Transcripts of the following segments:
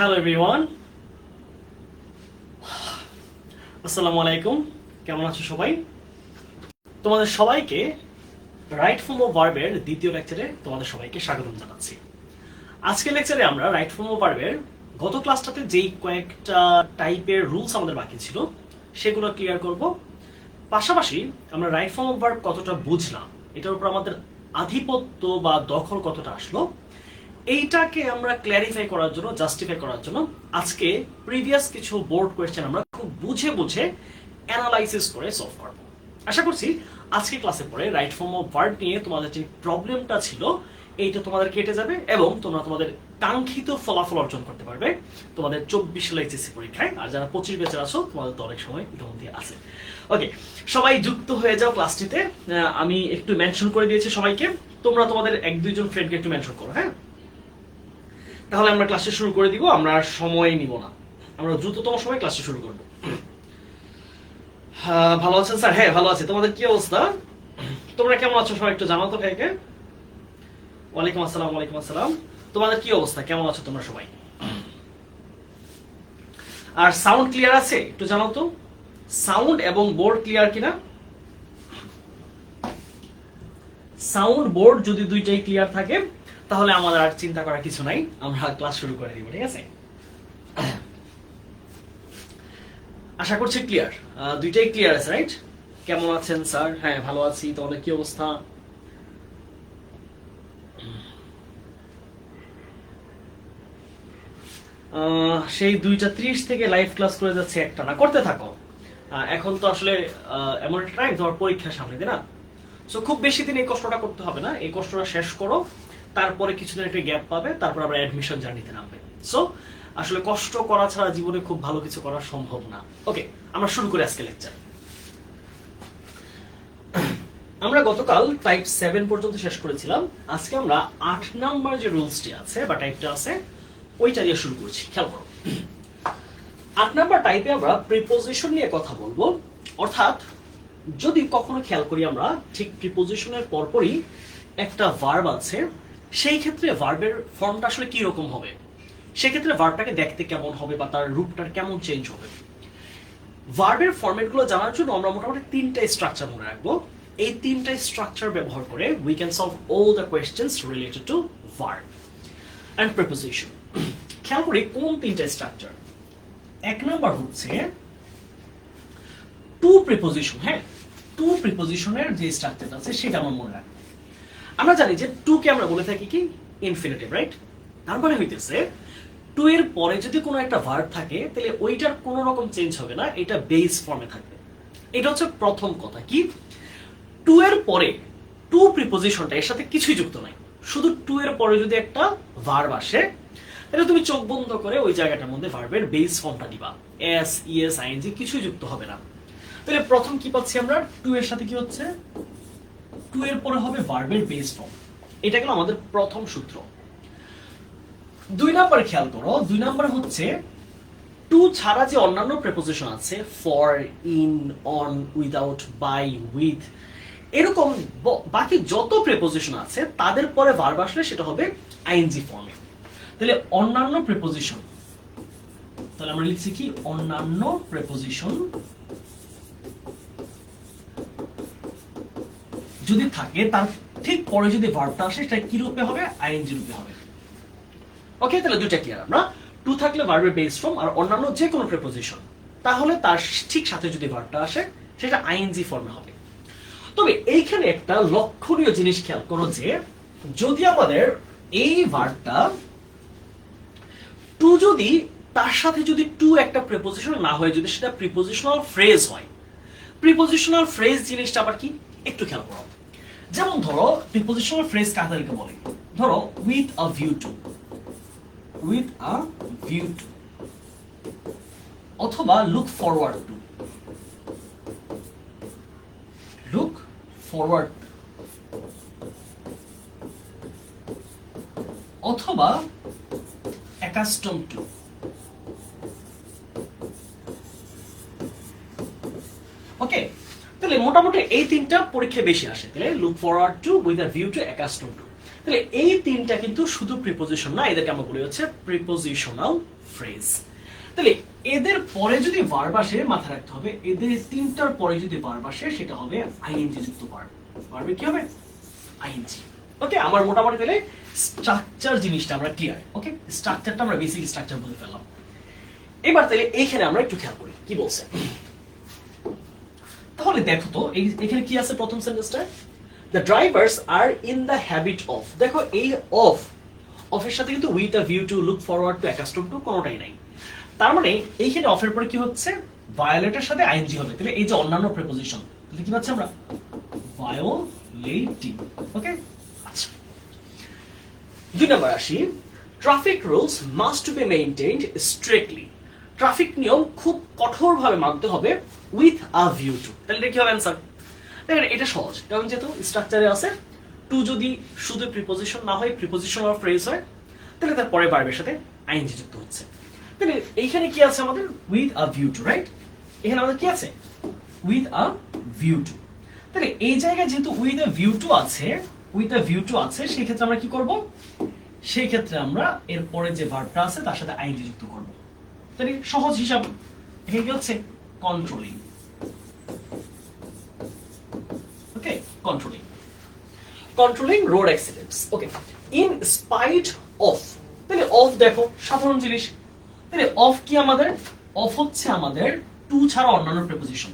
Hello everyone, আসসালামু আলাইকুম। কেমন আছো সবাই? তোমাদের সবাইকে রাইট ফর্ম অফ ভার্বের দ্বিতীয় লেকচারে তোমাদের সবাইকে স্বাগতম জানাচ্ছি। আজকের লেকচারে আমরা রাইট ফর্ম অফ ভার্বের গত ক্লাসটাতে যেই কয়েকটা টাইপের রুলস আমাদের বাকি ছিল সেগুলো ক্লিয়ার করব। পাশাপাশি আমরা রাইট ফর্ম অফ ভার্ব কতটা বুঝলাম, এটার উপর আমাদের আধিপত্য বা দখল কতটা আসলো, এইটাকে আমরা ক্ল্যারিফাই করার জন্য, জাস্টিফাই করার জন্য আজকে প্রিভিয়াস কিছু বোর্ড কোয়েশ্চেন আমরা খুব বুঝে বুঝে অ্যানালাইসিস করে সলভ করব। আশা করছি আজকে ক্লাসে পরে রাইট ফর্ম অফ ভার্ব নিয়ে তোমাদের যে প্রবলেমটা ছিল এইটা তোমাদের কেটে যাবে এবং তোমরা তোমাদের কাঙ্ক্ষিত ফলাফল অর্জন করতে পারবে তোমাদের 24 সালের এইচএসসি পরীক্ষায়। আর যারা 25 ব্যাচের আছো তোমাদের তো অনেক সময় ইতিমধ্যে আছে। ওকে, সবাই যুক্ত হয়ে যাও ক্লাসটিতে। আমি একটু মেনশন করে দিয়েছি সবাইকে, তোমরা তোমাদের এক দুইজন ফ্রেন্ডকে একটু মেনশন করো। হ্যাঁ, তাহলে আমরা ক্লাসে শুরু করে দিব। আমরা আর সময় নিব না, আমরা দ্রুততম সময় ক্লাসে শুরু করব। ভালো আছেন স্যার? হ্যাঁ ভালো আছি। তোমাদের কি অবস্থা? তোমরা কেমন আছো সবাই একটু জানাও তো ভাইকে। ওয়ালাইকুম আসসালাম। ওয়ালাইকুম আসসালাম। তোমাদের কি অবস্থা, কেমন আছো তোমরা সবাই? আর সাউন্ড ক্লিয়ার আছে একটু জানাও তো, সাউন্ড এবং বোর্ড ক্লিয়ার কিনা। সাউন্ড বোর্ড যদি দুইটাই ক্লিয়ার থাকে তাহলে আমাদের আর চিন্তা করার কিছু নাই, আমরা ক্লাস শুরু করে দিব। ঠিক আছে, আশা করছি ক্লিয়ার, দুইটাই ক্লিয়ার আছে, রাইট? কেমন আছেন স্যার? হ্যাঁ ভালো আছি। তোমাদের কি অবস্থা? সেই 2:30 থেকে লাইভ ক্লাস করে যাচ্ছে, একটা না করতে থাকো। এখন তো আসলে এমন একটা টাইম, তোমার পরীক্ষার সামনে, তাই না? সো খুব বেশি দিন এই কষ্টটা করতে হবে না, এই কষ্টটা শেষ করো, তারপরে কিছুদিন একটা গ্যাপ পাবে, তারপর আবার অ্যাডমিশন জার্নিতে নামবে। সো আসলে কষ্ট করা ছাড়া জীবনে খুব ভালো কিছু করা সম্ভব না। ওকে, আমরা শুরু করি আজকে লেকচার। আমরা গতকাল টাইপ 7 পর্যন্ত শেষ করেছিলাম। আজকে আমরা 8 নাম্বার যে রুলসটি আছে বা টাইপটা আছে ওইটা দিয়ে শুরু করছি। খেয়াল করো, 8 নাম্বার টাইপে আমরা প্রিপোজিশন নিয়ে কথা বলবো। অর্থাৎ যদি কখনো খেয়াল করি আমরা ঠিক প্রিপোজিশনের পরপরই একটা ভার্ব আছে, সেই ক্ষেত্রে ভার্বের ফর্মটা আসলে কি রকম হবে, সেক্ষেত্রে ভার্বটাকে দেখতে কেমন হবে বা তার রূপটার কেমন চেঞ্জ হবে। ভার্বের ফরম্যাটগুলো জানার জন্য আমরা মোটামুটি 3টা স্ট্রাকচার মনে রাখবো। এই 3টা স্ট্রাকচার ব্যবহার করে we can solve all the questions related to verb and preposition. খেয়াল করি কোন 3টা স্ট্রাকচার। এক নাম্বার হচ্ছে টু প্রিপোজিশন। হ্যাঁ, টু প্রিপোজিশনের যে স্ট্রাকচারটা আছে সেটা আমরা মনে রাখবো। আমরা জানি যে টু কে আমরা বলে থাকি কি ইনফিনিটিভ, রাইট? তারপরে হইতেছে টু এর পরে যদি কোনো একটা ভার্ব থাকে তাহলে ওইটার কোনো রকম চেঞ্জ হবে না, এটা বেস ফর্মে থাকবে। এটা হচ্ছে প্রথম কথা। কি, টু এর পরে টু প্রিপোজিশনটা এর সাথে কিছুই যুক্ত নাই, শুধু টু এর পরে যদি একটা ভার্ব আসে তাহলে তুমি চোখ বন্ধ করে ওই জায়গাটার মধ্যে ভার্বের বেস ফর্মটা দিবা, এস, ইএস, আইএনজি কিছুই যুক্ত হবে না। তাহলে প্রথম কি পাচ্ছি আমরা, টু এর সাথে কি হচ্ছে, টু এর পরে হবে ভার্বের বেস ফর্ম। এটা গেল আমাদের প্রথম সূত্র। 2 নাম্বার খেয়াল করো, 2 নাম্বার হচ্ছে টু ছাড়া যে অন্যান্য প্রিপোজিশন আছে, for, in, on, without, by, with, এরকম বাকি যত প্রিপোজিশন আছে তাদের পরে ভার্ব আসলে সেটা হবে আইএনজি ফর্মে। তাহলে অন্যান্য প্রিপোজিশন, তাহলে আমরা লিখছি কি অন্যান্য প্রিপোজিশন যদি থাকে তার ঠিক পরে যদি ভার্বটা আসে সেটা কি রূপে হবে, আইএনজি রূপে হবে। ওকে, তাহলে দুইটা ক্লিয়ার। আমরা টু থাকলে ভার্বের বেস ফর্ম আর অন্যান্য যে কোনো প্রিপোজিশন, তাহলে তার ঠিক সাথে যদি ভার্বটা আসে সেটা আইএনজি ফর্মে হবে। তবে এইখানে একটা লক্ষণীয় জিনিস খেয়াল করো যে যদি আমাদের এই ভার্বটা টু যদি তার সাথে যদি টু একটা প্রিপোজিশন না হয়, যদি সেটা প্রিপোজিশনাল ফ্রেজ হয়। প্রিপোজিশনাল ফ্রেজ জিনিসটা আবার কি একটু খেয়াল করো। যেমন ধরো প্রিপোজিশনাল ফ্রেজ কাদেরকে বলে, ধরো with a view to, with a view to, অথবা look forward to, look forward, অথবা অ্যাকাস্টম টু। ওকে, তাহলে মোটামুটি এই 3টা পরীক্ষায় বেশি আসে। তাহলে look forward to, with a view to, accustom to. তাহলে এই 3টা কিন্তু শুধু প্রিপোজিশন না, এদেরকে আমরা বলি হচ্ছে প্রিপোজিশনাল ফ্রেজ। তাহলে এদের পরে যদি ভার্ব আসে, মাথায় রাখতে হবে এদের তিনটার পরে যদি ভার্ব আসে সেটা হবে আইএনজি যুক্ত ভার্ব। ভার্বে কি হবে? আইএনজি। ওকে, আমার মোটামুটি তাহলে স্ট্রাকচার জিনিসটা আমরা ক্লিয়ার। ওকে, স্ট্রাকচারটা আমরা বেসিক স্ট্রাকচার বলে ফেললাম। এবার তাহলে এইখানে আমরা একটু খেয়াল করি কি বলছে। তাহলে দেখো তো এখানে কি আছে প্রথম সেন্টেন্সটা, the drivers are in the habit of. দেখো এই অফের সাথে কিন্তু with a view to, look forward to, accustom to কোনোটাই নাই। তার মানে এইখানে অফের পরে কি হচ্ছে, ভায়োলেটের সাথে আইএনজি হবে। তাহলে এই যে অন্যান্য প্রিপোজিশন, তাহলে কি পাচ্ছি আমরা? ভায়োলেটিং। ওকে, আচ্ছা। 2 নম্বর আসি, traffic rules must be maintained strictly. Traffic নিয়ম খুব কঠোরভাবে মানতে হবে উইথ আ ভিউ টু। তাহলে এটা কি হবে অ্যান্সার? দেখেন এটা সহজ, কারণ যেহেতু স্ট্রাকচারে আছে টু যদি শুধু প্রিপোজিশন না হয়, প্রিপোজিশন আর ফ্রেজ হয়, তাহলে তার পরে ভার্বের সাথে আইএনজি যুক্ত হচ্ছে। তাহলে এইখানে কি আছে আমাদের? With a view two, right? এখানে আমাদের কি আছে? With a view two. তাহলে এই জায়গায় যেহেতু উইথ আ ভিউ টু আছে, সেই ক্ষেত্রে আমরা কি করব? সেই ক্ষেত্রে আমরা এর পরে যে ভার্বটা আছে তার সাথে আইএনজি যুক্ত করব। তাহলে সহজ হিসাব এখানে কি হচ্ছে? Controlling. Okay, controlling road accidents. Okay, in spite of. তাহলে অফ দেখো সাধারণ জিনিস। তাহলে অফ কি আমাদের? অফ হচ্ছে আমাদের টু ছাড়া অন্যান্য প্রিপোজিশন।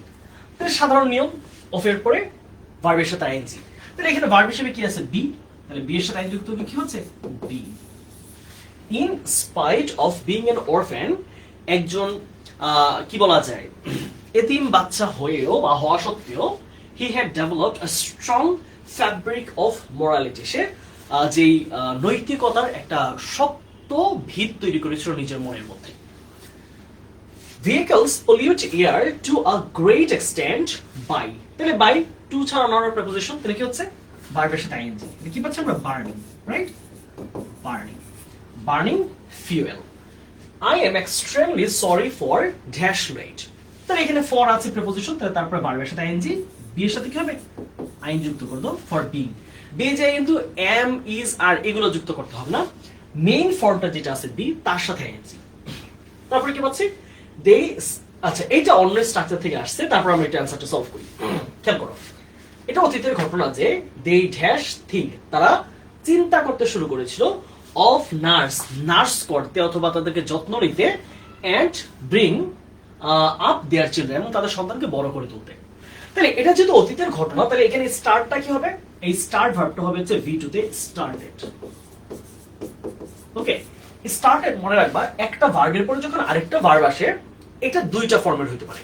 তাহলে সাধারণ নিয়ম, অফের পরে ভার্বের সাথে আইএনজি। তাহলে এখানে ভার্ব হিসেবে কি আছে? বি। তাহলে বি এর সাথে আইএনজি যুক্ত হলে কি হচ্ছে? B. In spite of being an orphan, একজন কি বলা যায়, এতিম বাচ্চা হয়েও বা হওয়া সত্ত্বেও, he had developed a strong fabric of morality. সে যেই নৈতিকতার একটা শক্ত ভিত তৈরি করেছিল নিজের মনের মধ্যে। Vehicles pollute air to a great extent by. তাহলে বাই টু ছাড়া অন্যান্য প্রিপোজিশন, তাহলে কি হচ্ছে? ভার্বের সাথে আইএনজি। কি পাচ্ছি আমরা? Burning, right? Burning fuel. I am extremely sorry for dash rate. তাহলে এখানে ফর আছে প্রিপোজিশন, তাহলে তারপরে ভার্বের সাথে আইএনজি, বি এর সাথে কি হবে? আইএনজি যুক্ত করে দাও ফর বিং। বি যায় কিন্তু এম, ইজ, আর এগুলো যুক্ত করতে হবে না, মেইন ফর্মটা যেটা আছে বি তার সাথে আইএনজি। তারপরে কি পাচ্ছি? দে। আচ্ছা, এইটা অন্য স্ট্রাকচার থেকে আসছে, তারপর আমরা এটা অ্যানসারটা সলভ করি। খেয়াল করো, এটা অতীতের ঘটনা যে দে ড্যাশ থিঙ্ক, তারা চিন্তা করতে শুরু করেছিল অফ নার্স করতে অথবা তাদেরকে যত্ন নিতে, and bring up their children, এবং তাদের সন্তানকে বড় করে তুলতে। তাহলে এটা যেহেতু অতীতের ঘটনা, তাহলে এখানে স্টার্টটা কি হবে? এই স্টার্ট ভার্বটা হবে হচ্ছে ভি টু তে স্টার্টেড। ওকে, স্টার্টেড মনে রাখবা, একটা ভার্বের পরে যখন আরেকটা ভার্ব আসে, এটা দুইটা ফর্মেট হতে পারে।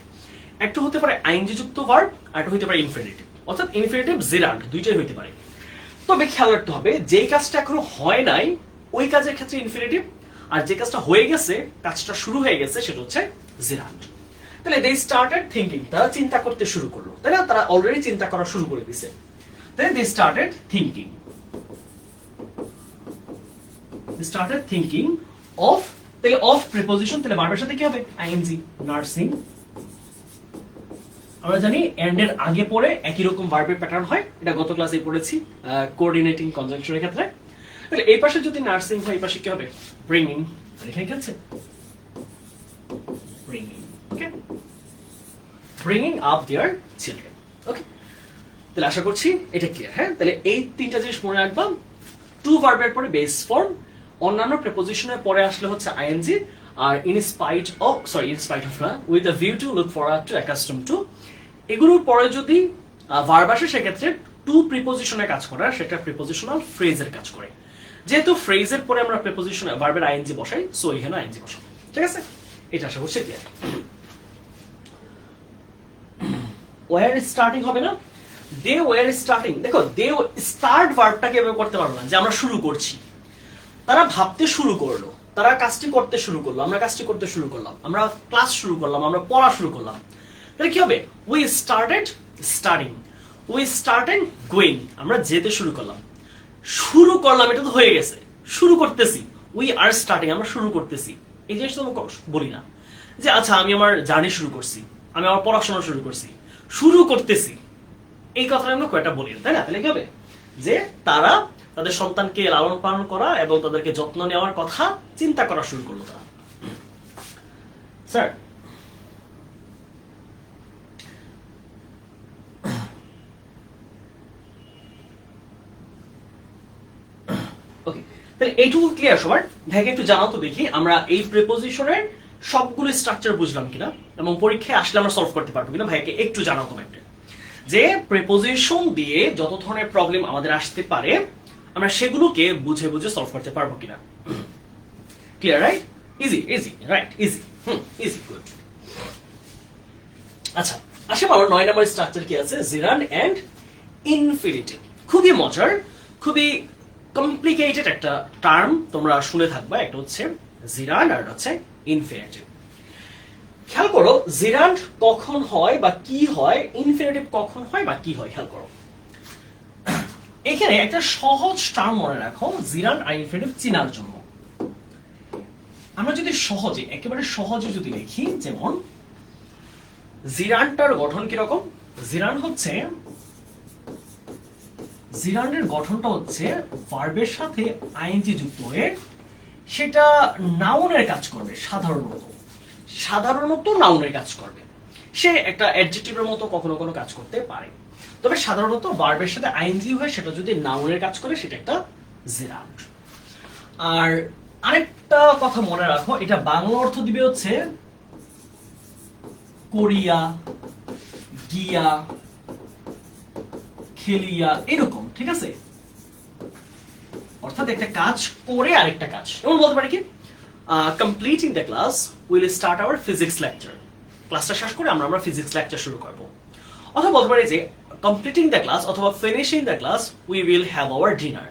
একটা হতে পারে আইএনজি যুক্ত ভার্ব, আর একটা হতে পারে ইনফিনিটিভ, অর্থাৎ ইনফিনিটিভ জেরান্ট, দুইটাই হতে পারে। তবে খেয়াল রাখতে হবে যে কাজটা এখনো হয় নাই ওই কাজের ক্ষেত্রে ইনফিনিটিভ, আর যে কাজটা হয়ে গেছে, কাজটা শুরু হয়ে গেছে, সেটা হচ্ছে জেরান্ট। তাহলে দে স্টার্টেড থিংকিং, তারা চিন্তা করতে শুরু করলো, তাই না? তারা অলরেডি চিন্তা করা শুরু করে দিয়েছে। তাহলে দে স্টার্টেড থিংকিং অফ। তাহলে অফ প্রিপোজিশন, তাহলে ভার্বের সাথে কি হবে? ING, nursing. আমরা জানি এন্ড এর আগে পরে একই রকম ভার্বের প্যাটার্ন হয়, এটা গত ক্লাসে পড়েছি কোঅর্ডিনেটিং কনজাংশনের ক্ষেত্রে। তাহলে এই পাশে যদি নার্সিং হয়, এই পাশে কি হবে? ব্রিংিং। আর এখানে কি আছে? Bringing. Okay, bringing up their children. Okay, তাহলে আশা করছি এটা ক্লিয়ার। হ্যাঁ, তাহলে এই তিনটা জিনিস মনে রাখবা। টু ভার্বের পরে বেস ফর্ম, অন্যান্য প্রিপোজিশনের পরে আসলে হচ্ছে আইএনজি, আর ইন স্পাইট অফ না, with a view to, look forward to, accustom to, এগুলোর পরে যদি ভার্ব আসে সেক্ষেত্রে টু প্রিপোজিশনের কাজ করে, সেটা প্রিপোজিশনাল ফ্রেজের কাজ করে। যেহেতু ফ্রেজের পরে আমরা প্রিপোজিশন ভার্বের আইএনজি বসাই, সো এখানে আইএনজি বসাবো। ঠিক আছে, এটা আশা করছি ক্লিয়ার। ওয়ার স্টার্টিং হবে না? They were starting. দেখো, দে স্টার্ট ভার্বটাকে এভাবে করতে পারবো না যে আমরা শুরু করছি। তারা ভাবতে শুরু করলো, তারা কাজটি করতে শুরু করলো, আমরা কাজটি করতে শুরু করলাম, আমরা ক্লাস শুরু করলাম, আমরা পড়া শুরু করলাম। তাহলে কি হবে? We started studying, we started going, আমরা যেতে শুরু করলাম। শুরু করলাম এটা তো হয়ে গেছে, শুরু করতেছি, উই আর স্টার্টিং, আমরা শুরু করতেছি। এই জিনিসটা আমি বলি না যে আচ্ছা আমি আমার জার্নি শুরু করছি, আমি আমার পড়াশোনা শুরু করছি, শুরু করতেছি, এই কথাটা আমরা কয়টা বলি, তাই না? তাহলে কি হবে? যে তারা তাদের সন্তানকে লালন পালন করা এবং তাদেরকে যত্ন নেওয়ার কথা চিন্তা করা শুরু করলো তারা। স্যার ওকে, তাহলে এইটুকু ক্লিয়ার সবার? ভাইকে একটু জানাও তো দেখি আমরা এই প্রিপোজিশনের সবগুলো স্ট্রাকচার বুঝলাম কিনা এবং পরীক্ষায় আসলে আমরা সলভ করতে পারবো কিনা। ভাইকে একটু জানাও তোমাকে যে প্রিপোজিশন দিয়ে যত ধরনের প্রবলেম আমাদের আসতে পারে আমরা সেগুলোকে বুঝে বুঝে সলভ করতে পারবো কিনা। Clear, right? Easy easy, right, easy, easy, good. আচ্ছা, আসে বলো 9 নম্বর স্ট্রাকচার কি আছে? Gerund and infinitive. খুবই মজার, খুবই কমপ্লিকেটেড একটা টার্ম তোমরা শুনে থাকবা। একটা হচ্ছে জিরান্ড আর হচ্ছে ইনফিনিটিভ। খেয়াল করো জিরান্ড কখন হয় বা কি হয়, ইনফিনিটিভ কখন হয় বা কি হয়, খেয়াল করো। এখানে একটা সহজ টার্ম মনে রাখো জিরান্ড আর ইনফিনিটিভ চিনার জন্য। আমরা যদি সহজে, একেবারে সহজে যদি লিখি, যেমন জিরান্ডটার গঠন কিরকম? জিরান্ড হচ্ছে, জিরান্ডের গঠনটা হচ্ছে ভার্বের সাথে আইএনজি যুক্ত হয়ে সেটা নাউনের কাজ করবে। সাধারণত নাউনের কাজ করবে। সে একটা অ্যাডজেক্টিভের মতো কখনো কোনো কাজ করতে পারে, তবে সাধারণত ভার্বের সাথে আইএনজি হয়ে সেটা যদি নাউনের কাজ করে সেটা একটা জিরান্ড। আর আরেকটা কথা মনে রাখো, এটা বাংলা অর্থ দিবে হচ্ছে করিয়া, গিয়া, খেলিয়া, এরকম, ঠিক আছে? অর্থাৎ একটা কাজ করে আরেকটা কাজ। এমন বলতে পারি কি, completing the class will start our physics lecture. ক্লাসটা শেষ করে আমরা ফিজিক্স লেকচার শুরু করব। অথবা বলতে পারি যে কমপ্লিটিং দ্য ক্লাস অথবা finishing the class we will have our dinner.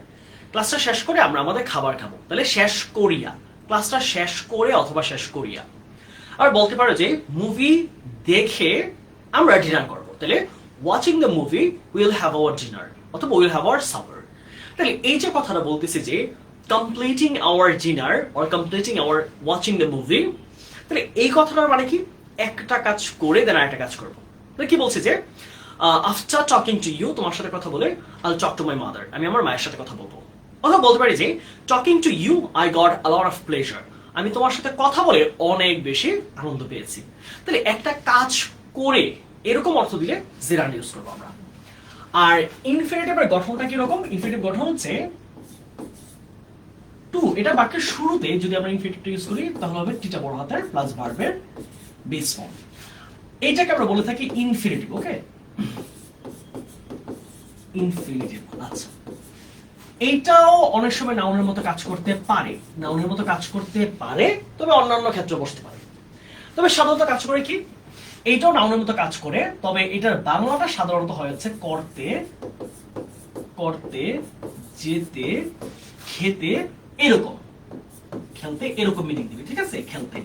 ক্লাসটা শেষ করে আমরা আমাদের খাবার খাবো। তাহলে শেষ করিয়া, ক্লাসটা শেষ করে অথবা শেষ করিয়া। আর বলতে পারো যে মুভি দেখে আমরা ডিনার করব। তাহলে watching the movie will have our dinner অথবা উইল হ্যাভ আওয়ার সাপার। তাহলে এই যে কথাটা বলতেছি যে completing our dinner or completing our watching the movie, তাহলে এই কথাটার মানে কি, একটা কাজ করে দেন আরেকটা কাজ করবো। তাহলে কি বলছে যে আফটার টকিং টু ইউ, তোমার সাথে কথা বলে, I will talk to my mother, আমি আমার মায়ের সাথে কথা বলবো। অথবা বলতে পারি যে talking to you I got a lot of pleasure, আমি তোমার সাথে কথা বলে অনেক বেশি আনন্দ পেয়েছি। তাহলে একটা কাজ করে এরকম অর্থ দিলে জিরান্ড ইউজ করবো আমরা। আর ইনফিনিটিভের গঠনটা কি রকম? ইনফিনিটিভ গঠন হচ্ছে টু, এটা বাক্যের শুরুতে যদি আমরা ইনফিনিটিভ ইউজ করি তাহলে হবে টিটা বড় হাতের প্লাস ভার্বের বেস ফর্ম। এইটাকে আমরা বলে থাকি ইনফিনিটিভ। ওকে, ইনফিনিটিভ। আচ্ছা, এইটাও অনেক সময় নাউনের মতো কাজ করতে পারে, নাউনের মতো কাজ করতে পারে, তবে অন্যান্য ক্ষেত্রে বসতে পারে। তবে সাধারণত কাজ করে কি, এইটাও নাউনের মতো কাজ করে, তবে এটার বাংলাটা সাধারণত হয় হচ্ছে করতে, করতে, যেতে, খেতে, এরকম, খেলতে, এরকম মিনিং দিবে। ঠিক আছে, খেলতে।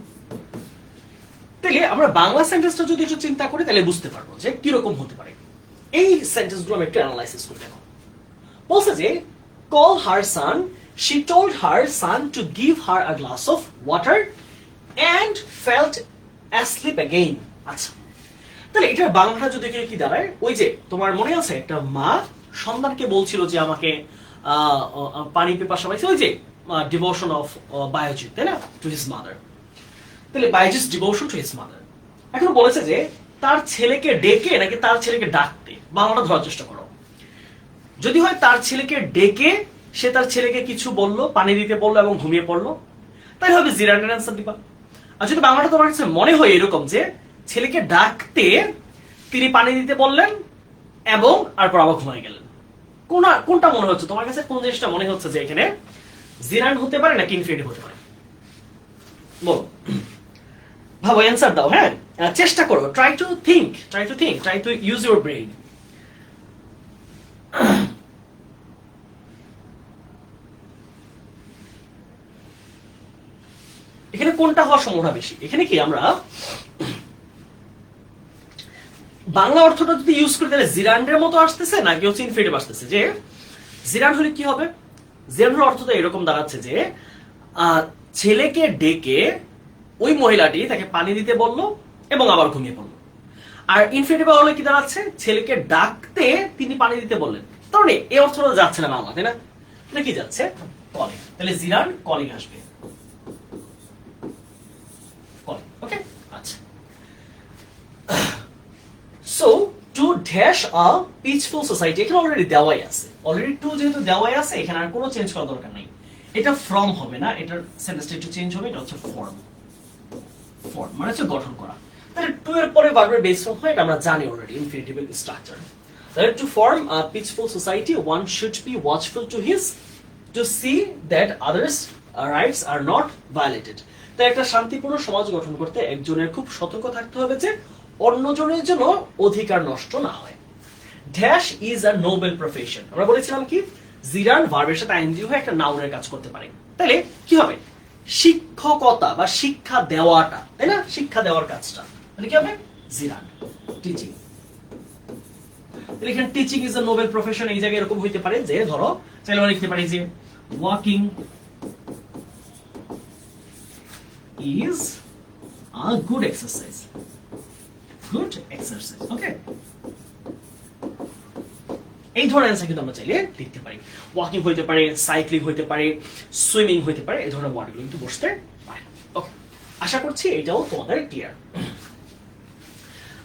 তাহলে আমরা বাংলা সেন্টেন্সটা যদি একটু চিন্তা করি তাহলে বুঝতে পারবো যে কিরকম হতে পারে। এই সেন্টেন্সগুলো আমি একটু অ্যানালাইসিস করি। দেখো, বলছে যে call her son, she told her son to give her a glass of water and felt asleep again. আচ্ছা, তাহলে এটার বাংলাটা যদি কি দাঁড়ায়, ওই যে তোমার মনে আছে একটা মা সন্তানকে বলছিল যে আমাকে পানি পিপাসা পাইছে, ওই যে ডিভোশন অফ বায়োজিৎ, তাই না, টু হিজ মাদার। তাহলে Bayazid devotion to his mother. এখন বলেছে যে তার ছেলেকে ডেকে নাকি তার ছেলেকে ডাকতে, বাংলাটা ধরার চেষ্টা করো। যদি হয় তার ছেলেকে ডেকে সে তার ছেলেকে কিছু বললো, পানি দিতে বললো এবং ঘুমিয়ে পড়লো, তাই হবে জিরান্ডের অ্যান্সার দিবা। আর যদি বাংলাটা তোমার কাছে মনে হয় এরকম যে ছেলেকে ডাকতে তিনি পানি দিতে বললেন এবং তারপর আবার ঘুমিয়ে গেলেন, কোনটা মনে হচ্ছে তোমার কাছে? কোন জিনিসটা মনে হচ্ছে যে এখানে জিরান্ড হতে পারে নাকি ইনফিনিটিভ হতে পারে? বলো, ভাবো, অ্যান্সার দাও। হ্যাঁ, চেষ্টা করো, try to think, try to use your brain. এখানে কোনটা হওয়ার সম্ভাবনা বেশি? এখানে কি আমরা বাংলা অর্থটা যদি ইউজ করি তাহলে জিরান্ডের মতো আসতেছে নাকি হচ্ছে ইনফিনিটিভ আসতেছে? যে জিরান্ড হলে কি হবে, জিরান্ডের অর্থটা এরকম দাঁড়াচ্ছে যে ছেলেকে ডেকে ওই মহিলাটি তাকে পানি দিতে বলল এবং আবার ঘুমিয়ে পড়লো। আর ইনফিনিটিভ হলে কি দাঁড়াচ্ছে, ছেলেকে ডাকতে তিনি পানি দিতে বললেন। তাহলে এই অর্থটা যাচ্ছে না বাংলা, তাই না? এটা কি যাচ্ছে, কলিং। তাহলে জিরান্ড কলিং আসবে, calling. Okay, so to dash a peaceful society, এখানে অলরেডি দেওয়াই আছে, অলরেডি টু যেহেতু দেওয়াই আছে এখানে আর কোনো চেঞ্জ করার দরকার নেই। এটা ফ্রম হবে না, এটার সেন্টেন্সটা একটু চেঞ্জ হবে, এটা হচ্ছে ফর্ম। ফর্ম মানে হচ্ছে গঠন করা। তাহলে টু এর পরে ভার্বের বেস ফর্ম হয়, এটা আমরা জানি অলরেডি, ইনফিনিটিভ স্ট্রাকচার। তাহলে to form a peaceful society one should be watchful to see that others rights are not violated. তাই একটা শান্তিপূর্ণ সমাজ গঠন করতে একজনের খুব সতর্ক থাকতে হবে যে অন্যজনের জন্য অধিকার নষ্ট না হয়। Dash is a noble profession, আমরা বলেছিলাম কি জিরান ভার্বের সাথে আইএনজি হয়ে একটা নাউনের কাজ করতে পারে। তাহলে কি হবে, শিক্ষকতা বা শিক্ষা দেওয়াটা, তাই না, শিক্ষা দেওয়ার কাজটা, তাহলে কি হবে জিরান, টিচিং। তাহলে এখানে teaching is a noble profession, এই জায়গায় এরকম হইতে পারে যে ধরো চাইলে আমরা লিখতে পারি যে walking is a good exercise. Good exercise. Okay? এই ধরনের অ্যান্সার কিন্তু আমরা চাইলে লিখতে পারি। ওয়াকিং হইতে পারে, সাইক্লিং হইতে পারে, সুইমিং হইতে পারে, এই ধরনের ওয়ার্ডগুলো কিন্তু বসতে পারে। ওকে, আশা করছি এটাও তোমাদের ক্লিয়ার।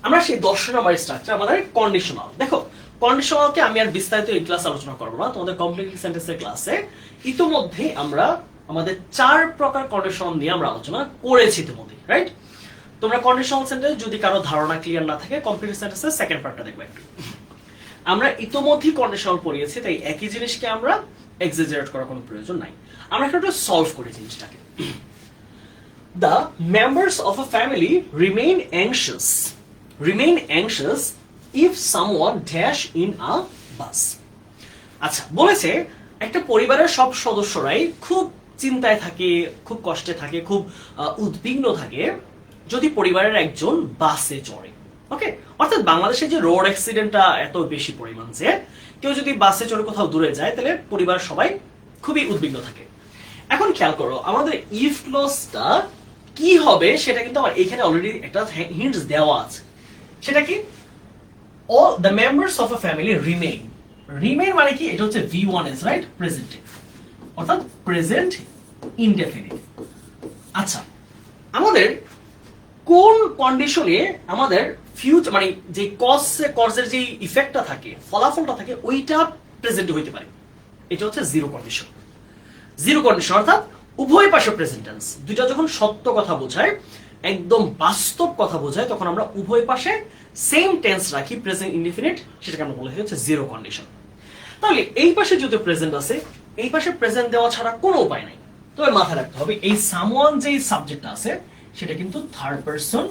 আমরা সেই 10 নম্বর স্ট্রাকচার আমাদের কন্ডিশনাল। দেখো কন্ডিশনালকে আমি আর বিস্তারিত এই ক্লাসে আলোচনা করব না, তোমাদের কমপ্লিট সেন্টেন্সের ক্লাসে ইতোমধ্যে আমরা আমাদের 4 প্রকার কন্ডিশনাল নিয়ে আমরা আলোচনা করেছি ইতিমধ্যে, রাইট? তোমরা কন্ডিশনাল সেন্টেন্স যদি কারো ধারণা ক্লিয়ার না থাকে কমপ্লিট সেন্টেন্সের সেকেন্ড পার্টটা দেখবে একটু। আমরা ইতোমধ্যে কন্ডিশনাল পড়িয়েছি, তাই একই জিনিসকে আমরা এক্সাজারেট করার কোনো প্রয়োজন নাই। আমরা একটু সলভ করি জিনিসটাকে। The members of a family remain anxious if someone dash in a bus. আচ্ছা, বলেছে একটা পরিবারের সব সদস্যরাই খুব চিন্তায় থাকে, খুব কষ্টে থাকে, খুব উদ্বিগ্ন থাকে যদি পরিবারের একজন বাসে চড়ে। ওকে, অর্থাৎ বাংলাদেশে যে রোড অ্যাক্সিডেন্টটা এত বেশি পরিমাণ যে কেউ যদি বাসে চড়ে কোথাও দূরে যায় তাহলে পরিবার সবাই খুবই উদ্বিগ্ন থাকে। এখন খেয়াল করো আমাদের ইফ ক্লজটা কি হবে সেটা কিন্তু আমার এখানে অলরেডি একটা হিন্টস দেওয়া আছে। সেটা কি, all the members of a family remain মানে কি, এটা হচ্ছে V1s, রাইট, প্রেজেন্টিভ, অর্থাৎ প্রেজেন্ট ইনডেফিনিট। আচ্ছা, আমাদের কোন কন্ডিশনে আমাদের ফিউচার মানে যে কজের যে ইফেক্টটা থাকে, ফলাফলটা থাকে, ওইটা প্রেজেন্ট হইতে পারে। এটা হচ্ছে জিরো কন্ডিশন। জিরো কন্ডিশন অর্থাৎ উভয় পাশে প্রেজেন্ট টেন্স, দুইটা যখন সত্য কথা বোঝায়, একদম বাস্তব কথা বোঝায়, তখন আমরা উভয় পাশে সেম টেন্স রাখি, প্রেজেন্ট ইনডিফিনিট, সেটাকে আমরা বলে হচ্ছে জিরো কন্ডিশন। তাহলে এই পাশে যদি প্রেজেন্ট আছে, এই পাশে প্রেজেন্ট দেওয়া ছাড়া কোনো উপায় নাই। তবে মাথায় রাখতে হবে এই সামওয়ান যে সাবজেক্ট আছে সেটা কিন্তু থার্ড পারসন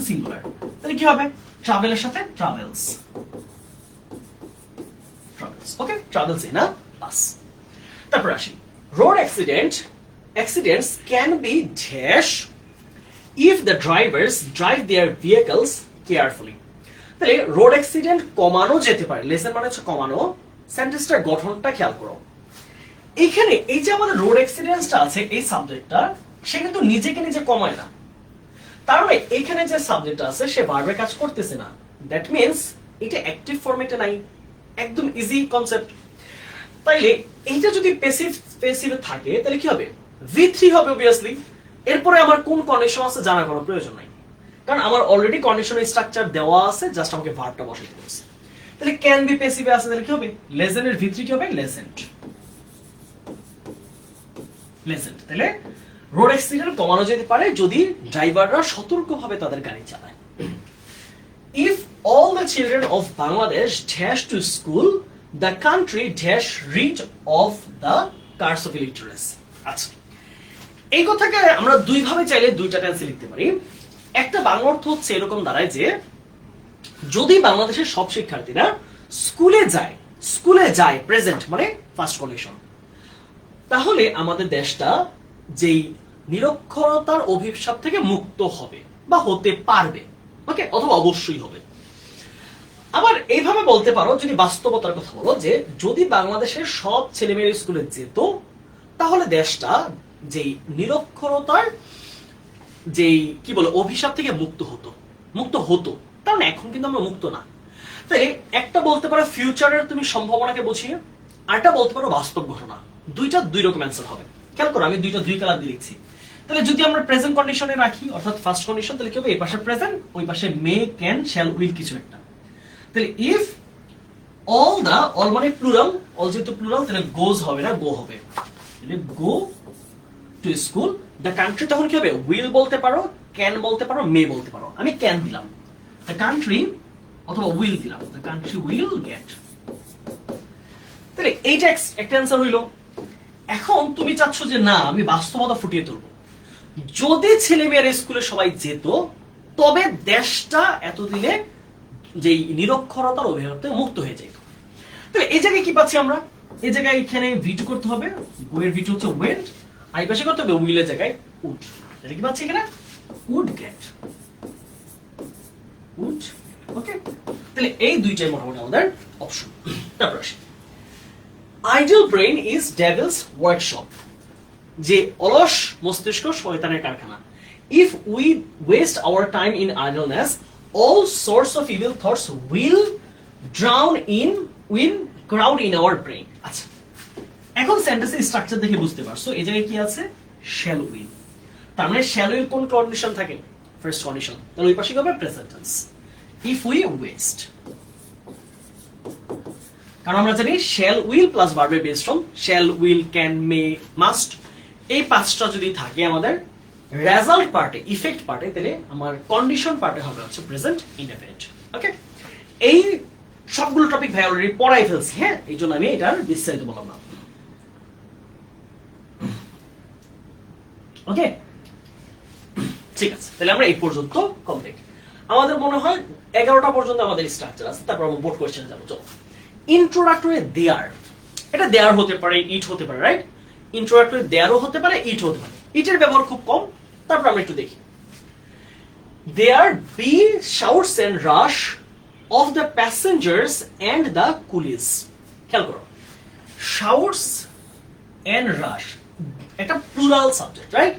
সিঙ্গুলার। তাহলে কি হবে, ট্রাভেলের সাথে travels. Okay, travels in a bus. তারপর আসি, road accidents can be dash if the drivers drive their vehicles carefully. তাহলে রোড অ্যাক্সিডেন্ট কমানো যেতে পারে, লেসন মানে হচ্ছে কমানো। সেন্টেন্সটার গঠনটা খেয়াল করো, এখানে এই যে আমাদের রোড অ্যাক্সিডেন্টটা আছে এই সাবজেক্টটা, সে কিন্তু নিজেকে নিজে কমায় না, তার মানে এখানে যে সাবজেক্টটা আছে সে ভার্বে কাজ করতেছে না। দ্যাট মিন্স এটা অ্যাক্টিভ ফরম্যাটে নাই, একদম ইজি কনসেপ্ট। তাইলে এইটা যদি প্যাসিভে থাকে তাহলে কি হবে, V3 হবে অবভিয়াসলি। এরপরে আমার কোন কন্ডিশন আছে জানার কোনো প্রয়োজন নাই, কারণ আমার অলরেডি কন্ডিশনাল স্ট্রাকচার দেওয়া আছে, জাস্ট আমাকে ভার্বটা বসাইতে হবে। তাহলে ক্যান বি প্যাসিভে আছে, তাহলে কি হবে, লেজেন্ডের V3 কি হবে, লেজেন্ড। তাহলে রোড অ্যাক্সিডেন্ট কমানো যেতে পারে যদি ড্রাইভাররা সতর্কভাবে তাদের গাড়ি চালায়। If all the children of Bangladesh dash to school, the country dash rid of the curse of illiteracy. আচ্ছা, এই কথাকে আমরা দুই ভাবে চাইলে দুইটা টেন্সে লিখতে পারি। একটা বাংলা অর্থ হচ্ছে এরকম দাঁড়ায় যে যদি বাংলাদেশের সব শিক্ষার্থীরা স্কুলে যায় প্রেজেন্ট মানে ফার্স্ট কন্ডিশন, তাহলে আমাদের দেশটা যেই নিরক্ষরতার অভিশাপ থেকে মুক্ত হবে বা হতে পারবে। ওকে, অথবা অবশ্যই হবে। আবার এইভাবে বলতে পারো যদি বাস্তবতার কথা বলো, যে যদি বাংলাদেশের সব ছেলেমেয়েরা স্কুলে যেত তাহলে দেশটা যেই নিরক্ষরতার যেই কি বলে অভিশাপ থেকে মুক্ত হতো। কারণ এখন কিন্তু আমরা মুক্ত না। তাই একটা বলতে পারো ফিউচারের তুমি সম্ভাবনাকে বুঝিয়ে, আরটা বলতে পারো বাস্তব ঘটনা। দুইটা দুই রকম অ্যান্সার হবে। খেয়াল করো আমি দুই কালার দিয়ে লিখছি। তাহলে যদি আমরা প্রেজেন্ট কন্ডিশনে রাখি অর্থাৎ ফার্স্ট কন্ডিশন, তাহলে কি হবে, এই পাশে প্রেজেন্ট, ওই পাশে মে, ক্যান, শ্যাল, উইল কিছু একটা। তাহলে ইফ অল মানে প্লুরাল, অল যেহেতু প্লুরাল তাহলে গোজ হবে না, গো হবে। তাহলে go to school, the country তখন কি হবে, উইল বলতে পারো, ক্যান বলতে পারো, মে বলতে পারো। আমি ক্যান দিলাম, দ্য কান্ট্রি অথবা উইল দিলাম, দ্য কান্ট্রি উইল গেট। তাহলে এইটা একটা অ্যান্সার হইলো। এখন তুমি চাচ্ছ যে না আমি বাস্তবতা ফুটিয়ে তুলবো, যদি ছেলে মেয়ের স্কুলে সবাই যেত তবে দেশটা এতদিনে যেই নিরক্ষরতার অভিশাপ থেকে মুক্ত হয়ে যেত। তাহলে এই জায়গায় কি পাচ্ছি আমরা, এই জায়গায় এখানে ভিটু করতে হবে, গোয়ের ভিটু হচ্ছে ওয়েন্ট, আই পাশে করতে হবে উইলের জায়গায় উড। তাহলে কি পাচ্ছি এখানে, উড গেট, উড। ওকে, তাহলে এই দুইটাই মোটামুটি আমাদের অপশন। তারপর আসি, idol brain is Devil's workshop, যে অলস মস্তিষ্ক শয়তানের কারখানা। If we waste our time in idleness, all sorts of evil thoughts will crowd in our brain. আচ্ছা, এখন সেন্টেন্সের স্ট্রাকচার দেখে বুঝতে পারছো এই জায়গায় কি আছে, শ্যাল উইল। তার মানে শ্যাল উইল কোন কন্ডিশন থাকে, ফার্স্ট কন্ডিশন। তাহলে ওই পাশে কি হবে, present tense. If we West, কারণ আমরা জানি শ্যাল উইল প্লাস ভার্বের based form shall will can May must, এই পাঁচটা যদি থাকে আমাদের রেজাল্ট পার্টে, ইফেক্ট পার্টে, তাহলে আমার কন্ডিশন পার্টে হবে হচ্ছে প্রেজেন্ট ইনডেফিনিট। ওকে, এই সবগুলো টপিক ভাই অলরেডি পড়াই ফেলছি, হ্যাঁ, এই জন্য আমি এটার বিস্তারিত বললাম না। ওকে, ঠিক আছে, তাহলে আমরা এই পর্যন্ত কমপ্লিট। আমাদের মনে হয় 11টা পর্যন্ত আমাদের স্ট্রাকচার আছে, তারপর আমরা বোর্ড কোয়েশ্চেনে যাবো। চলো, ইন্ট্রোডাক্টরি দেয়ার, এটা দেয়ার হতে পারে, ইট হতে পারে, রাইট? ইন্ট্রোডাক্টরি দেয়ারও হতে পারে, ইট হতে পারে। ইটের ব্যবহার খুব কম, তারপর আমরা একটু দেখি। There be shouts and rush of the passengers and the coolies. খেয়াল করো, shouts and rush একটা প্লুরাল সাবজেক্ট, রাইট?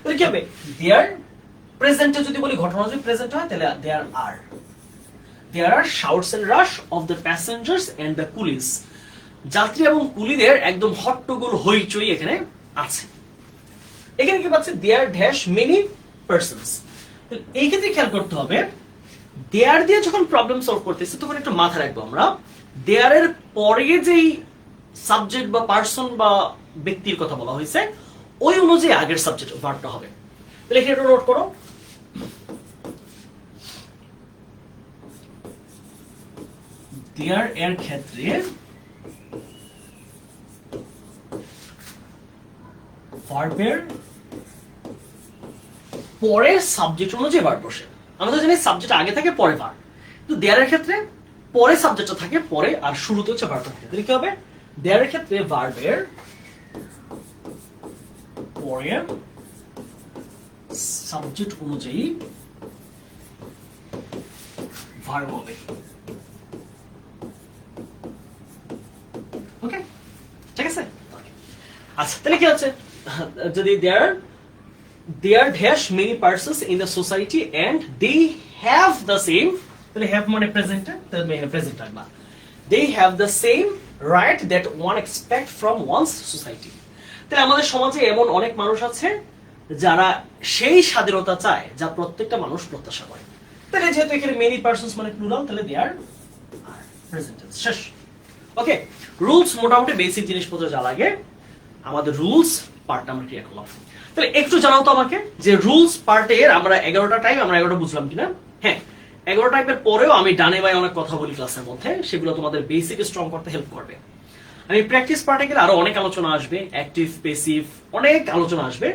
তাহলে কি হবে, there প্রেজেন্টে যদি বলি, ঘটনা যদি প্রেজেন্ট হয় তাহলে there are shouts and rush of the passengers and the coolies. যাত্রী এবং কুলিদের একদম হট্টগোল হইচই এখানে আছে। এখানে কি পাচ্ছি, there dash many persons। এই ক্ষেত্রে খেয়াল করতে হবে, দেয়ার দিয়ে যখন প্রবলেম সলভ করতেছি তখন একটু মাথা রাখবো আমরা, দেয়ারের পরে যেই সাবজেক্ট বা পার্সন বা ব্যক্তির কথা বলা হয়েছে ওই অনুযায়ী আগের সাবজেক্ট ভার্বটা হবে। তাহলে এখানে নোট করো, দেয়ার এর ক্ষেত্রে ভার্বের পরে সাবজেক্ট অনুযায়ী ভার্ব বসে। আমরা তো জানি সাবজেক্ট আগে থাকে পরে ভার্ব, কিন্তু দেয়ারের ক্ষেত্রে পরে সাবজেক্টটা থাকে পরে আর শুরুতে হচ্ছে ভার্বটা থাকে। তাহলে কি হবে, দেয়ারের ক্ষেত্রে ভার্বের পরে সাবজেক্ট অনুযায়ী ভার্ব হবে। ওকে, ঠিক আছে। আচ্ছা, তাহলে কি হচ্ছে, যদি there dash many persons in the society and they have the same, তাহলে have মানে প্রেজেন্ট, তাহলে মানে প্রেজেন্ট রাখবা, they have the same right that one expect from one's society। তাহলে আমাদের সমাজে এমন অনেক মানুষ আছে যারা সেই স্বাধীনতা চায় যা প্রত্যেকটা মানুষ প্রত্যাশা করে। তাহলে যেহেতু এখানে many persons মানে প্লুরাল, তাহলে they are present শেষ। ওকে, রুলস মোটামুটি বেসিক জিনিসপত্র যা লাগে আমাদের রুলস পার্টটা আমরা ক্লিয়ার করলাম। তাহলে একটু জানাও তো আমাকে যে রুলস পার্টের আমরা 11টা টাইপ, আমরা 11টা বুঝলাম কিনা? হ্যাঁ, 11 টাইপের পরেও আমি ডানে বাই অনেক কথা বলি ক্লাসের মধ্যে, সেগুলো তোমাদের বেসিক স্ট্রং করতে হেল্প করবে। আমি প্র্যাকটিস পার্টে গেলে আরো অনেক আলোচনা আসবে, অ্যাক্টিভ প্যাসিভ অনেক আলোচনা আসবে,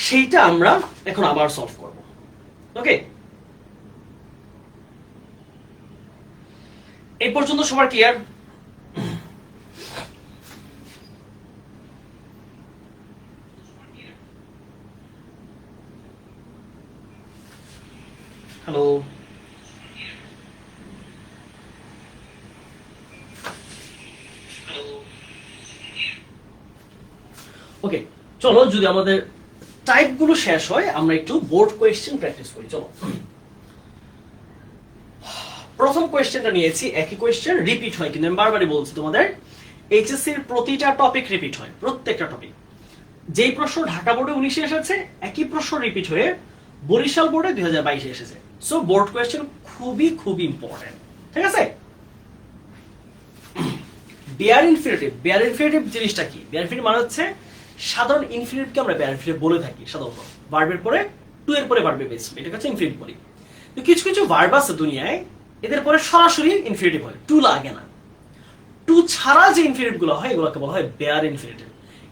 সেইটা আমরা এখন আবার সলভ করব। ওকে, এই পর্যন্ত সবার ক্লিয়ার? হ্যালো, ওকে, চলো যদি আমাদের টাইপ গুলো শেষ হয় আমরা একটু বোর্ড কোয়েশ্চেন প্র্যাকটিস করি। চলো, প্রথম কোয়েশ্চেনটা নিয়েছি, একই কোয়েশ্চেন রিপিট হয়, কিন্তু আমি বারবারই বলছি তোমাদের এইচএসসি এর প্রতিটা টপিক রিপিট হয়, প্রত্যেকটা টপিক। যেই প্রশ্ন ঢাকা বোর্ডে 19 এসেছে একই প্রশ্ন রিপিট হয়ে বরিশাল বোর্ডে 2022 এসেছে। সো বোর্ড কোয়েশ্চেন খুবই খুবই ইম্পর্টেন্ট, ঠিক আছে? বেয়ার ইনফিনিটিভ, বেয়ার ইনফিনিটিভ জিনিসটা কি? বেয়ার ইনফিনিটিভ মানে হচ্ছে সাধারণ ইনফিনিটিভকে আমরা বেয়ার ইনফিনিটিভ বলে থাকি সাধারণত, ভার্বের পরে টু এর পরে ভার্বে বেস, এটাকে হচ্ছে ইনফিনিটিভ বলি। তো কিছু কিছু ভার্ব আছে দুনিয়ায় এদের পরে সরাসরি ইনফিনিটিভ হয়, টু লাগে না। টু ছাড়া যে ইনফিনিটিভ গুলো হয় এগুলোকে বলা হয় বেয়ার ইনফিনিটিভ।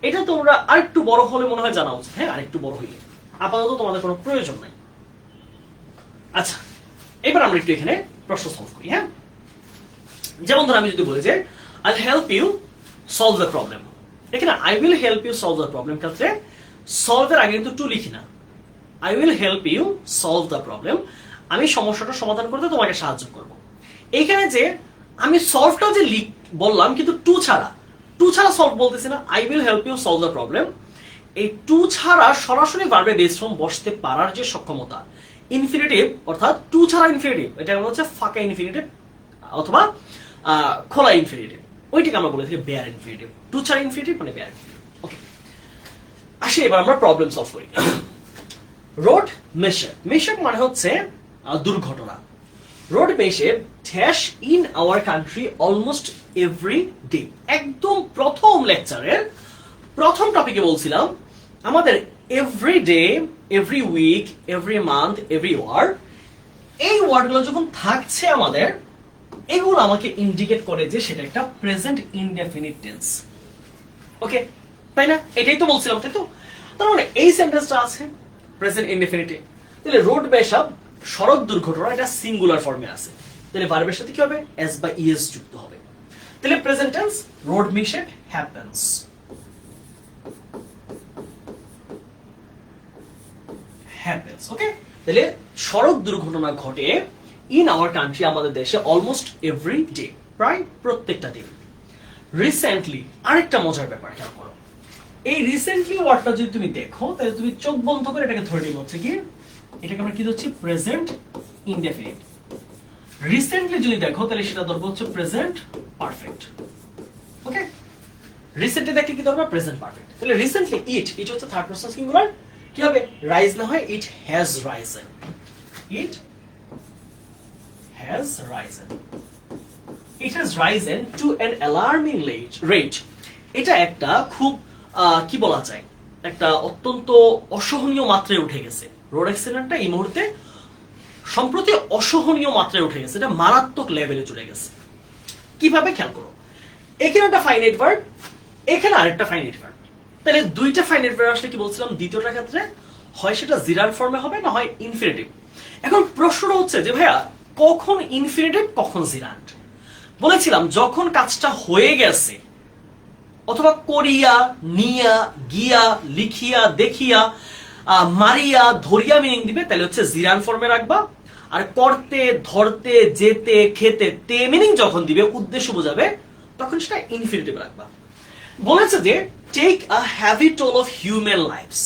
এটা তোমরা আরেকটু বড় হলে মনে হয় জানা উচিত, হ্যাঁ আরেকটু বড় হইলে, আপাতত তোমাদের কোনো প্রয়োজন নাই। আচ্ছা, এবার আমরা একটু এখানে প্রশ্ন সলভ করি। হ্যাঁ, যেমন ধর আমি যদি বলি যে I'll help you solve the problem, এখানে I will help you solve the problem ক্ষেত্রে solve এর আগে কিন্তু টু লিখি না, I will help you solve the problem, আমি সমস্যাটা সমাধান করতে তোমাকে সাহায্য করব। এইখানে যে আমি সলভটা যে বললাম কিন্তু টু ছাড়া সলভ বলতেছি না, I will help you solve the problem, এই টু ছাড়া সরাসরি ভার্বে বেস ফর্ম বসতে পারার যে সক্ষমতা, ইনফিনিটিভ অর্থাৎ টু ছাড়া ইনফিনিটিভ, এটা হচ্ছে ফাঁকা ইনফিনিটিভ অথবা খোলা ইনফিনিটিভ, ওইটাকে আমরা বলে থাকি বেয়ার ইনফিনিটিভ। টু ছাড়া ইনফিনিটিভ মানে বেয়ার ইনফিনিটিভ। ওকে, আসি এবার আমরা প্রবলেম সলভ করি। রোড মেশাপ, মেশাপ মানে হচ্ছে দুর্ঘটনা। Road mishap dash in our country almost every day. একদম প্রথম লেকচারের প্রথম টপিকে বলছিলাম আমাদের every day, every week, every month, every word, এই ওয়ার্ডগুলো যখন থাকছে আমাদের, এগুলো আমাকে ইন্ডিকেট করে যে সেটা একটা প্রেজেন্ট ইনডেফিনিট টেন্স। ওকে, তাই না? এটাই তো বলছিলাম, তাই তো? তার মানে এই সেন্টেন্সটা আছে প্রেজেন্ট ইনডেফিনিটে, তাহলে রোড মেশআপ সড়ক দুর্ঘটনা এটা সিঙ্গুলার ফর্মে আছে, তাহলে ভার্বের সাথে কি হবে? এস বা ইএস যুক্ত হবে। তাহলে present tense road mishap happens. Happens, okay? তাহলে সড়ক দুর্ঘটনা ঘটে ইন আওয়ার কান্ট্রি, আমাদের দেশে, অলমোস্ট এভরি ডে, প্রায় প্রত্যেকটা দিন। রিসেন্টলি আরেকটা মজার ব্যাপার খেয়াল করো, এই রিসেন্টলি ওয়ার্ডটা যদি তুমি দেখো তাহলে তুমি চোখ বন্ধ করে এটাকে ধরে নিবে হচ্ছে কি, এটাকে আমরা কি ধরছি? Present indefinite. রিসেন্টলি যদি দেখো তাহলে সেটা ধরবো হচ্ছে প্রেজেন্ট পারফেক্ট। ওকে, রিসেন্টলি দেখলে কি ধরবে? Present perfect. তাহলে রিসেন্টলি ইট হচ্ছে থার্ড পারসন সিঙ্গুলার, কি হবে? রাইজ না হয় it has Ryzen, it has risen, it has risen to an alarming rate, এটা একটা খুব কি বলা যায়, একটা অত্যন্ত অসহনীয় মাত্রায় উঠে গেছে। রোড অ্যাক্সিডেন্টটা এই মুহূর্তে সম্প্রতি অসহনীয় মাত্রায় উঠে গেছে, এটা মারাত্মক লেভেলে চলে গেছে। কিভাবে? খেয়াল করো, এখানে একটা ফাইনাইট ভার্ব, এখানে আরেকটা ফাইনাইট ভার্ব, তাহলে দুইটা ফাইনাইট ভার্ব আসলে কি বলছিলাম দ্বিতীয়টার ক্ষেত্রে হয় সেটা জিরাল ফর্মে হবে না হয় ইনফিনিটিভ। এখন প্রশ্নটা হচ্ছে যে ভাইয়া কখন ইনফিনিটিভ কখন জিরান্ট? বলেছিলাম যখন কাজটা হয়ে গেছে, অথবা করিয়া, নিয়া, গিয়া, লিখিয়া, দেখিয়া, মারিয়া, ধরিয়া মিনিং দিবে, তাহলে হচ্ছে জিরান ফর্মে রাখবা। আর করতে, ধরতে, যেতে, খেতে, তে মিনিং যখন দিবে, উদ্দেশ্য বোঝাবে, তখন সেটা ইনফিনিটিভ রাখবা। বলেছে যে take a heavy toll of human lifes,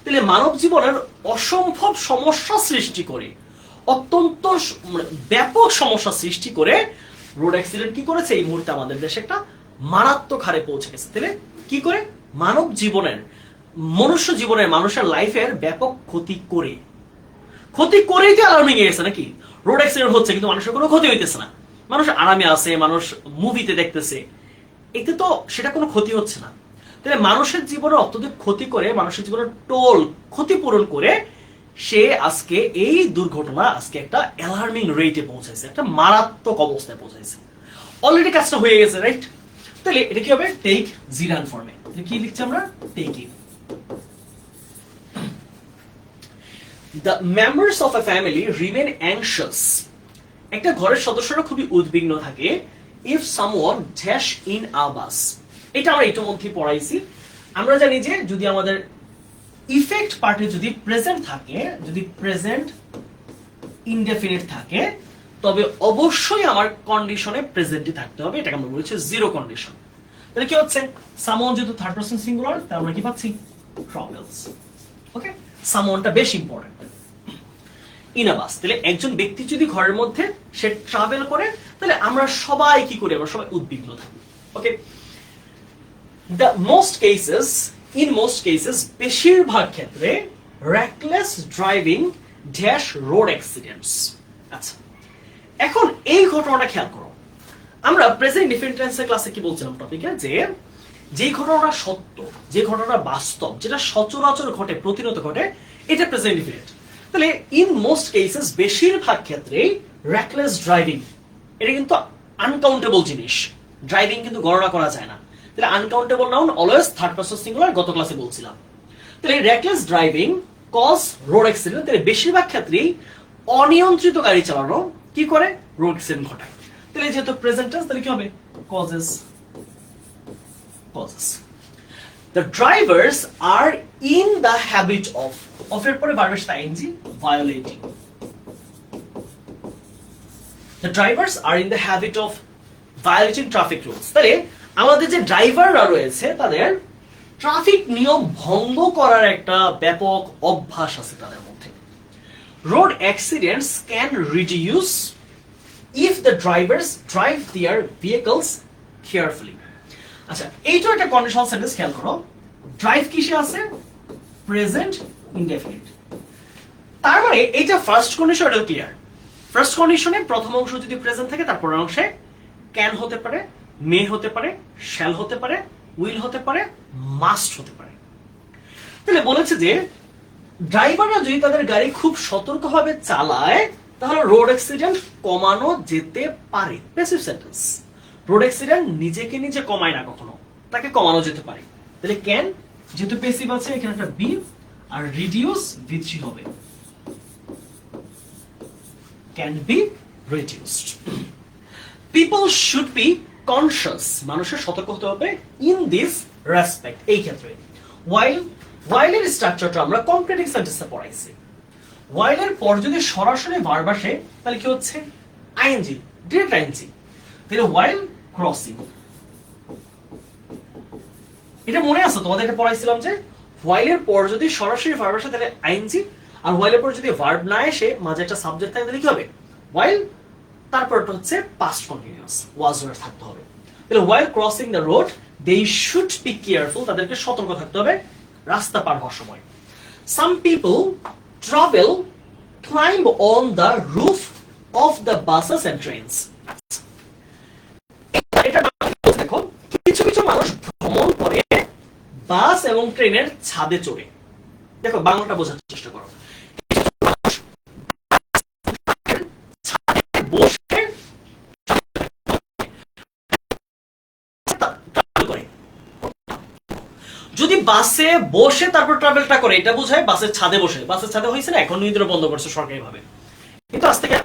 তাহলে মানব জীবনের অসম্ভব সমস্যা সৃষ্টি করে, অত্যন্ত ব্যাপক সমস্যা সৃষ্টি করে রোড অ্যাক্সিডেন্ট কি করেছে এই মুহূর্তে আমাদের দেশে একটা মারাত্মক হারে পৌঁছে গেছে। তাহলে কি করে? মানব জীবনের, মনুষ্য জীবনের, মানুষের লাইফের ব্যাপক ক্ষতি করেই তো অ্যালার্মিং এ গেছে নাকি? রোড অ্যাক্সিডেন্ট হচ্ছে কিন্তু মানুষের কোনো ক্ষতি হইতেছে না, মানুষ আরামে আছে, মানুষ মুভিতে দেখতেছে, এতে তো সেটা কোনো ক্ষতি হচ্ছে না। তাহলে মানুষের জীবনে অত্যধিক ক্ষতি করে, মানুষের জীবনের টোল ক্ষতিপূরণ করে সে আজকে এই দুর্ঘটনা আজকে একটা অ্যালার্মিং রেটে পৌঁছাইছে, একটা মারাত্মক অবস্থায় পৌঁছাইছে। অলরেডি কাজটা হয়ে গেছে, রাইট? তাহলে এটা কি হবে? টেক জিরান ফর্মে। কি লিখছি আমরা? Taking. The members of a family remain anxious, একটা ঘরের সদস্যরা খুবই উদ্বিগ্ন থাকে, if someone dash in a bus, এটা আমরা ইতিমধ্যে পড়াইছি। আমরা জানি যে যদি আমাদের ইফেক্ট পার্টে যদি প্রেজেন্ট থাকে, যদি প্রেজেন্ট ইনডেফিনিট থাকে, তবে অবশ্যই আমার কন্ডিশনে প্রেজেন্টই থাকতে হবে, এটাকে আমরা বলছি জিরো কন্ডিশন। তাহলে কি হচ্ছে? সামওয়ান যেহেতু থার্ড পারসন সিঙ্গুলার, তাহলে আমরা কি পাচ্ছি? ট্রাভেলস। ওকে, সামওয়ানটা বেশ ইম্পর্টেন্ট। ইন আ বাস, তাহলে একজন ব্যক্তি যদি ঘরের মধ্যে সে ট্রাভেল করে, তাহলে আমরা সবাই কি করি? আমরা সবাই উদ্বিগ্ন থাকি। ওকে, the most cases in most cases বেশিরভাগ ক্ষেত্রে reckless driving dash road accidents. আচ্ছা, এখন এই ঘটনাটা খেয়াল করো। আমরা প্রেজেন্ট ইনডিফিনিট টেন্সের ক্লাসে কি বলছিলাম টপিকে, যে ঘটনাটা সত্য, যে ঘটনাটা বাস্তব, যেটা সচরাচর ঘটে, প্রতিনিয়ত ঘটে, এটা প্রেজেন্ট ইনডিফিনিট। তাহলে ইন মোস্ট কেসেস বেশিরভাগ ক্ষেত্রে রেকলেস ড্রাইভিং, এটা কিন্তু আনকাউন্টেবল জিনিস। ড্রাইভিং কিন্তু গণনা করা যায় না। তাহলে uncountable noun always third person singular, গত ক্লাসে বলছিলাম। তাহলে reckless driving cause road accident, তাহলে বেশিরভাগ ক্ষেত্রেই অনিয়ন্ত্রিত গাড়ি চালানো কি করে, রোড অ্যাক্সিডেন্ট ঘটায়। তাহলে যেহেতু প্রেজেন্ট টেন্স, তাহলে কি হবে, causes. The drivers are in the habit of এর পরে ভার্বের সাথে ing, violating. The drivers are in the habit of violating traffic rules. তাহলে আমাদের যে ড্রাইভাররা রয়েছে তাদের ট্রাফিক নিয়ম ভঙ্গ করার একটা ব্যাপক অভ্যাস আছে তাদের মধ্যে। Road accidents can reduce if the drivers drive their vehicles carefully. আচ্ছা, এইটা একটা কন্ডিশনাল সেন্টেন্স, খেয়াল করো। ড্রাইভ কিসে আছে, প্রেজেন্ট ইনডেফিনিট। তার মানে এইটা ফার্স্ট কন্ডিশন, এটা ক্লিয়ার। ফার্স্ট কন্ডিশনে প্রথম অংশ যদি প্রেজেন্ট থাকে, তার পরের অংশে ক্যান হতে পারে, মে হতে পারে, শ্যাল হতে পারে, উইল হতে পারে, মাস্ট হতে পারে। তাহলে বলেছে যে ড্রাইভাররা যদি তাদের গাড়ি খুব সতর্কভাবে চালায়, তাহলে রোড অ্যাক্সিডেন্ট কমানো যেতে পারে। Passive sentence. রোড অ্যাক্সিডেন্ট নিজেকে নিজে কমায় না কখনো, তাকে কমানো যেতে পারে। তাহলে ক্যান, যেহেতু প্যাসিভ আছে এখানে একটা বি, আর রিডিউস ভিথি হবে, can be reduced. People should be conscious, মানুষের সতর্ক হতে হবে ইন দিস রেসপেক্ট, এই ক্ষেত্রে। while এর স্ট্রাকচারটা আমরা কমপ্লিটিং সেন্টেন্সে পড়াইছি। while এর পর যদি সরাসরি ভার্ব আসে, তাহলে কি হচ্ছে, আইএনজি, ডিরেক্ট আইএনজি। তাহলে while crossing, এটা মনে আছে তোমাদের, এটা পড়াইছিলাম যে while এর পর যদি সরাসরি ভার্ব আসে তাহলে আইএনজি, আর while এর পর যদি ভার্ব না এসে মাঝে একটা সাবজেক্ট থাকে তাহলে কি হবে, while, তারপরটা হচ্ছে পাস্ট কন্টিনিউয়াস, was were থাকতে হবে। তাহলে while crossing the road they should be careful, তাদেরকে সতর্ক থাকতে হবে রাস্তা পার হওয়ার সময়। Some people travel climb on the roof of the buses and trains. এটা দেখো, কিছু কিছু মানুষ ভ্রমণ করে বাস এবং ট্রেনের ছাদে চড়ে। দেখো বাংলাটা বোঝার চেষ্টা করো। বসে যদি বাসে বসে তারপর ট্রাভেলটা করে, এটা বোঝায় বাসের ছাদে বসে। বাসের ছাদে হয়েছে না, এখন নিয়ন্ত্রণ বন্ধ করছে সরকারি ভাবে, কিন্তু আজ থেকে